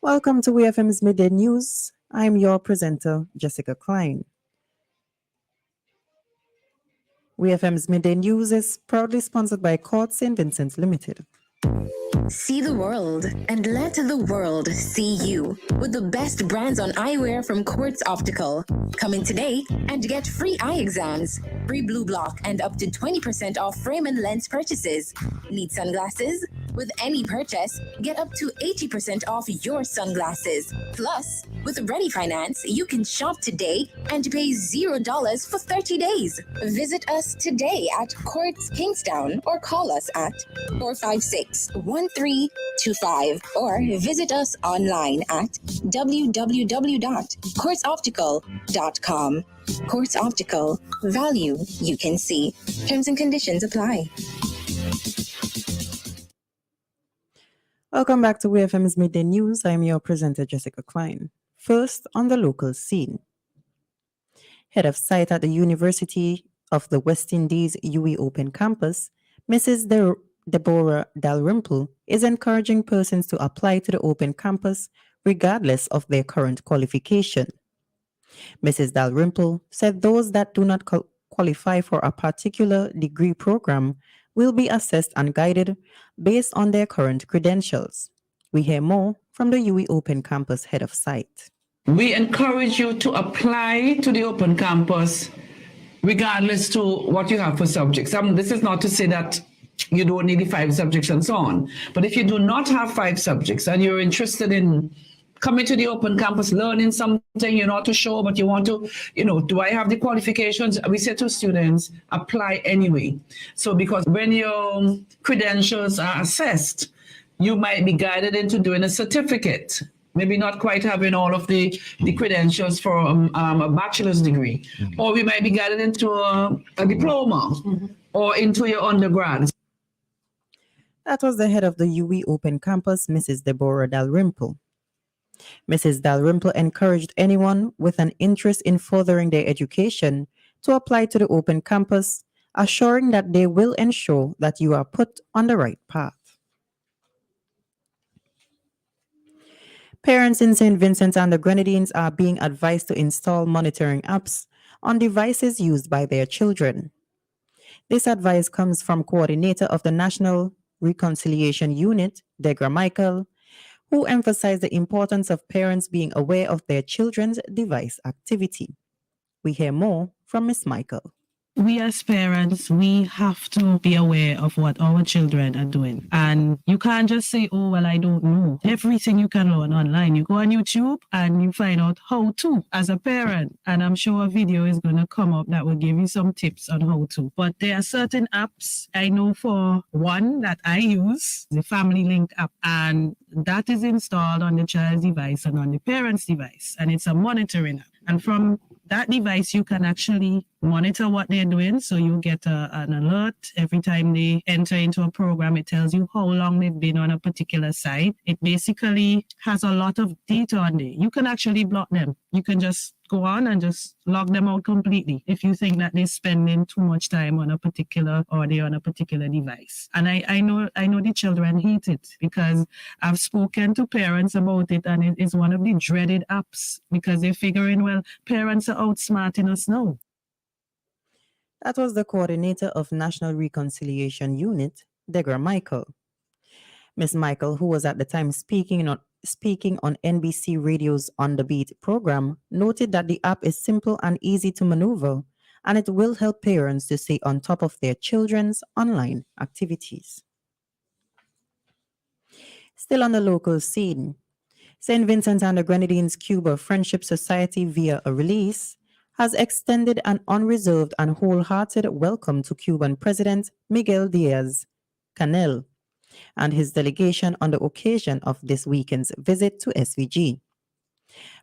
Welcome to WEFM's Midday News. I'm your presenter, Jessica Klein. WEFM's Midday News is proudly sponsored by Court St. Vincent Limited. See the world and let the world see you with the best brands on eyewear from Quartz Optical. Come in today and get free eye exams, free blue block, and up to 20% off frame and lens purchases. Need sunglasses? With any purchase, get up to 80% off your sunglasses. Plus, with Ready Finance, you can shop today and pay $0 for 30 days. Visit us today at Quartz Kingstown or call us at 456-1325 or visit us online at www.quartzoptical.com. Quartz Optical, value you can see. Terms and conditions apply. Welcome back to WEFM's Midday News. I'm your presenter, Jessica Klein. First, on the local scene. Head of site at the University of the West Indies UWI Open Campus, Mrs. Deborah Dalrymple is encouraging persons to apply to the Open Campus regardless of their current qualification. Mrs. Dalrymple said those that do not qualify for a particular degree program will be assessed and guided based on their current credentials. We hear more from the UWI Open Campus head of site. We encourage you to apply to the Open Campus regardless to what you have for subjects. This is not to say that you don't need the 5 subjects and so on. But if you do not have 5 subjects and you're interested in coming to the Open Campus, learning something you're not too sure, but you want to, do I have the qualifications? We say to students, apply anyway. So because when your credentials are assessed, you might be guided into doing a certificate, maybe not quite having all of the credentials for a bachelor's degree, or we might be guided into a diploma or into your undergrad. That was the head of the UWI Open Campus, Mrs. Deborah Dalrymple. Mrs. Dalrymple encouraged anyone with an interest in furthering their education to apply to the Open Campus, assuring that they will ensure that you are put on the right path. Parents in St. Vincent and the Grenadines are being advised to install monitoring apps on devices used by their children. This advice comes from coordinator of the National Reconciliation Unit, Deborah Michael, who emphasized the importance of parents being aware of their children's device activity. We hear more from Ms. Michael. We as parents, we have to be aware of what our children are doing. And you can't just say, oh, well, I don't know. Everything you can learn online. You go on YouTube and you find out how to as a parent. And I'm sure a video is going to come up that will give you some tips on how to. But there are certain apps. I know for one that I use, the Family Link app. And that is installed on the child's device and on the parent's device. And it's a monitoring app. And from that device, you can actually monitor what they're doing. So you get an alert every time they enter into a program. It tells you how long they've been on a particular site. It basically has a lot of data on there. You can actually block them. You can just go on and just log them out completely if you think that they're spending too much time on a particular or they're on a particular device. And I know the children hate it because I've spoken to parents about it, and it is one of the dreaded apps because they're figuring, well, parents are outsmarting us now. That was the coordinator of National Reconciliation Unit, Deborah Michael. Ms. Michael, who was at the time speaking on NBC Radio's On the Beat program, noted that the app is simple and easy to maneuver, and it will help parents to stay on top of their children's online activities. Still on the local scene, St. Vincent and the Grenadines Cuba Friendship Society, via a release, has extended an unreserved and wholehearted welcome to Cuban President Miguel Diaz-Canel and his delegation on the occasion of this weekend's visit to SVG.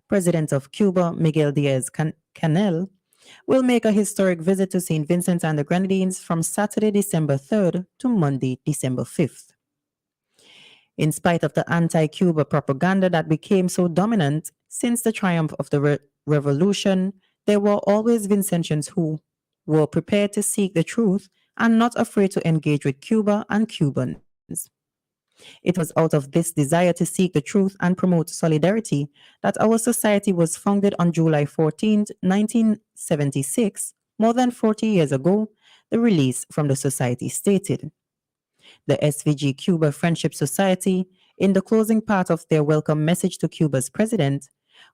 President of Cuba, Miguel Diaz-Canel, will make a historic visit to St. Vincent and the Grenadines from Saturday, December 3rd to Monday, December 5th. In spite of the anti-Cuba propaganda that became so dominant since the triumph of the revolution, there were always Vincentians who were prepared to seek the truth and not afraid to engage with Cuba and Cubans. It was out of this desire to seek the truth and promote solidarity that our society was founded on July 14th, 1976, more than 40 years ago, the release from the society stated. The SVG Cuba Friendship Society, in the closing part of their welcome message to Cuba's president,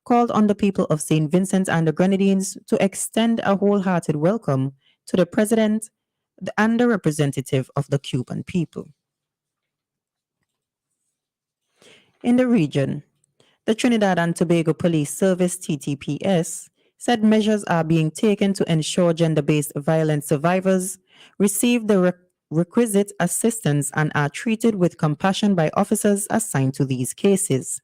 called on the people of St. Vincent and the Grenadines to extend a wholehearted welcome to the president and the representative of the Cuban people. In the region, the Trinidad and Tobago Police Service (TTPS) said measures are being taken to ensure gender-based violence survivors receive the requisite assistance and are treated with compassion by officers assigned to these cases.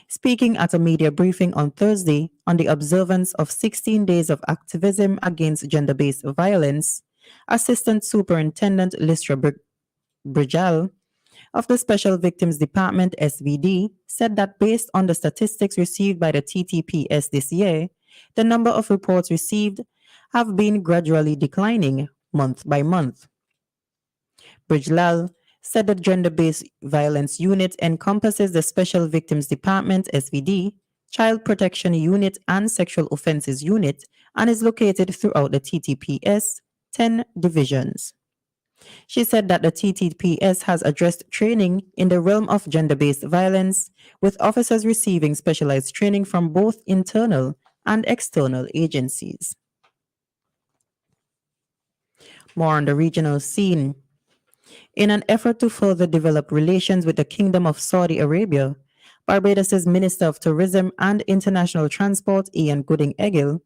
Speaking at a media briefing on Thursday on the observance of 16 days of activism against gender-based violence, Assistant Superintendent Listra Brijal of the Special Victims Department (SVD) said that based on the statistics received by the TTPS this year, the number of reports received have been gradually declining month by month. Brijlal said the Gender-Based Violence Unit encompasses the Special Victims Department (SVD), Child Protection Unit, and Sexual Offences Unit, and is located throughout the TTPS 10 divisions. She said that the TTPS has addressed training in the realm of gender-based violence, with officers receiving specialized training from both internal and external agencies. More on the regional scene. In an effort to further develop relations with the Kingdom of Saudi Arabia, Barbados' Minister of Tourism and International Transport, Ian Gooding Egil,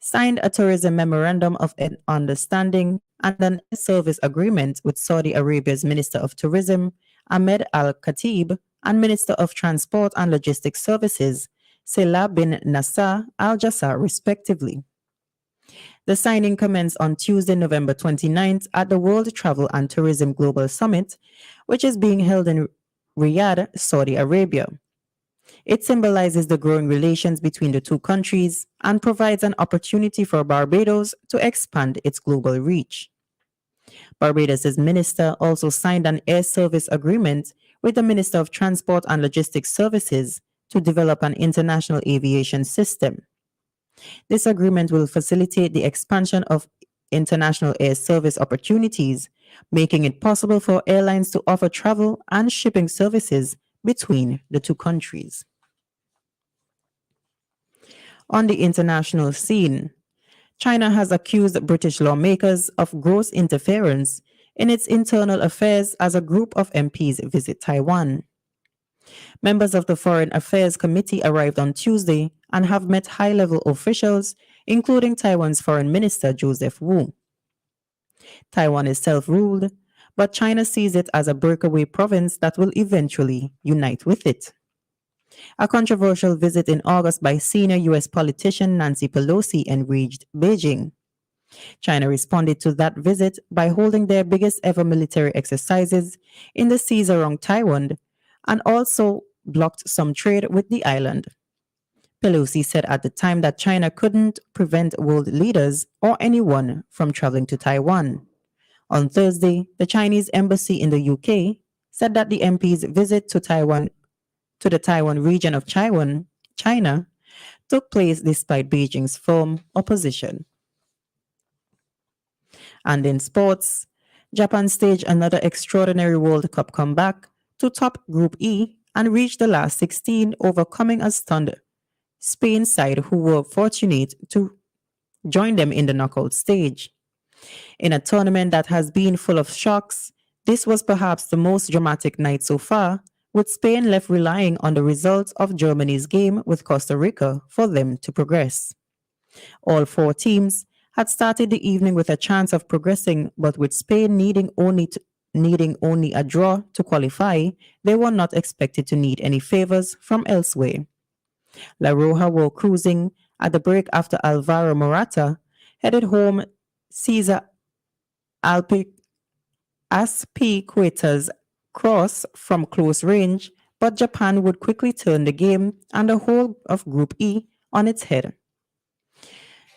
signed a tourism memorandum of understanding and an air service agreement with Saudi Arabia's Minister of Tourism, Ahmed Al Khatib, and Minister of Transport and Logistics Services, Salah bin Nasser Al Jassar, respectively. The signing commenced on Tuesday, November 29th at the World Travel and Tourism Global Summit, which is being held in Riyadh, Saudi Arabia. It symbolizes the growing relations between the two countries and provides an opportunity for Barbados to expand its global reach. Barbados' minister also signed an air service agreement with the Minister of Transport and Logistics Services to develop an international aviation system. This agreement will facilitate the expansion of international air service opportunities, making it possible for airlines to offer travel and shipping services between the two countries. On the international scene, China has accused British lawmakers of gross interference in its internal affairs as a group of MPs visit Taiwan. Members of the Foreign Affairs Committee arrived on Tuesday and have met high-level officials, including Taiwan's Foreign Minister Joseph Wu. Taiwan is self-ruled, but China sees it as a breakaway province that will eventually unite with it. A controversial visit in August by senior U.S. politician Nancy Pelosi enraged Beijing. China responded to that visit by holding their biggest ever military exercises in the seas around Taiwan and also blocked some trade with the island. Pelosi said at the time that China couldn't prevent world leaders or anyone from traveling to Taiwan. On Thursday, the Chinese embassy in the UK said that the MP's visit to the Taiwan region of China, took place despite Beijing's firm opposition. And in sports, Japan staged another extraordinary World Cup comeback to top Group E and reach the last 16, overcoming a stunned Spain side who were fortunate to join them in the knockout stage. In a tournament that has been full of shocks, this was perhaps the most dramatic night so far, with Spain left relying on the results of Germany's game with Costa Rica for them to progress. All four teams had started the evening with a chance of progressing, but with Spain needing only a draw to qualify, they were not expected to need any favors from elsewhere. La Roja were cruising at the break after Alvaro Morata headed home Cesar Azpilicueta's cross from close range, but Japan would quickly turn the game and the whole of Group E on its head.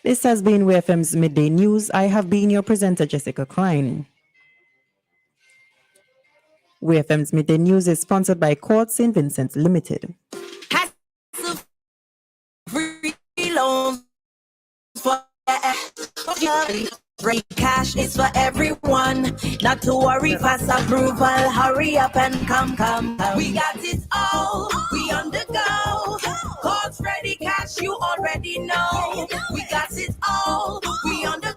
This has been WEFM's Midday News. I have been your presenter, Jessica Klein. WEFM's Midday News is sponsored by Court St. Vincent Limited. Free loans for free cash is for everyone. Not to worry, fast approval. Hurry up and come. We got it all. We on the go. Courts ready, cash you already know. We got it all. We on the